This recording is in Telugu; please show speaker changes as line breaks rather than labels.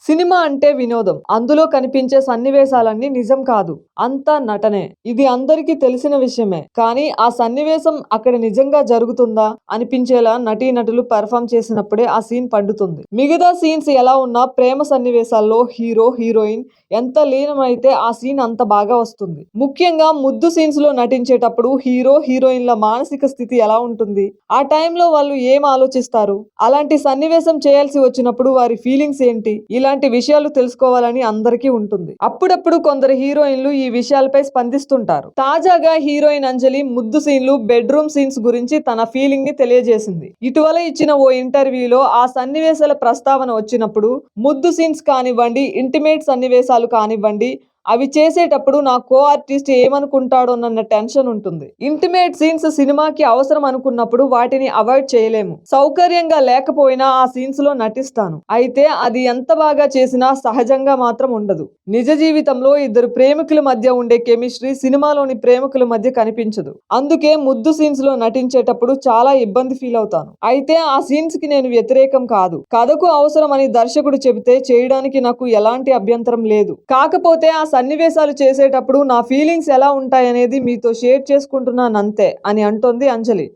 సినిమా అంటే వినోదం. అందులో కనిపించే సన్నివేశాలన్నీ నిజం కాదు. అంతా నటనే. ఇది అందరికీ తెలిసిన విషయమే. కానీ ఆ సన్నివేశం అక్కడ నిజంగా జరుగుతుందా అనిపించేలా నటీనటులు పెర్ఫార్మ్ చేసినప్పుడే ఆ సీన్ పండుతుంది. మిగతా సీన్స్ ఎలా ఉన్నా ప్రేమ సన్నివేశాల్లో హీరో, హీరోయిన్ ఎంత లీనమైతే ఆ సీన్ అంత బాగా వస్తుంది. ముఖ్యంగా ముద్దు సీన్స్ లో నటించేటప్పుడు హీరో, హీరోయిన్ల మానసిక స్థితి ఎలా ఉంటుంది? ఆ టైంలో వాళ్ళు ఏం ఆలోచిస్తారు? అలాంటి సన్నివేశం చేయాల్సి వచ్చినప్పుడు వారి ఫీలింగ్స్ ఏంటి? ఇలాంటి విషయాలు తెలుసుకోవాలని అందరికీ ఉంటుంది. అప్పుడప్పుడు కొందరు హీరోయిన్లు ఈ విషయాలపై స్పందిస్తుంటారు. తాజాగా హీరోయిన్ అంజలి ముద్దు సీన్లు, బెడ్రూమ్ సీన్స్ గురించి తన ఫీలింగ్ ని తెలియజేసింది. ఇటీవల ఇచ్చిన ఓ ఇంటర్వ్యూలో ఆ సన్నివేశాల ప్రస్తావన వచ్చినప్పుడు ముద్దు సీన్స్ కానివ్వండి, ఇంటిమేట్ సన్నివేశాలు కానివ్వండి, అవి చేసేటప్పుడు నా కో ఆర్టిస్ట్ ఏమనుకుంటాడోనన్న టెన్షన్ ఉంటుంది. ఇంటిమేట్ సీన్స్ సినిమాకి అవసరం అనుకున్నప్పుడు వాటిని అవాయిడ్ చేయలేము. సౌకర్యంగా లేకపోయినా ఆ సీన్స్ లో నటిస్తాను. అయితే అది ఎంత బాగా చేసినా సహజంగా మాత్రం ఉండదు. నిజ జీవితంలో ఇద్దరు ప్రేమికుల మధ్య ఉండే కెమిస్ట్రీ సినిమాలోని ప్రేమికుల మధ్య కనిపించదు. అందుకే ముద్దు సీన్స్ లో నటించేటప్పుడు చాలా ఇబ్బంది ఫీల్ అవుతాను. అయితే ఆ సీన్స్ కి నేను వ్యతిరేకం కాదు. కథకు అవసరం అని దర్శకుడు చెబితే చేయడానికి నాకు ఎలాంటి అభ్యంతరం లేదు. కాకపోతే ఆ సన్నివేశాలు చేసేటప్పుడు నా ఫీలింగ్స్ ఎలా ఉంటాయనేది మీతో షేర్ చేసుకుంటున్నానంతే అని అంటోంది అంజలి.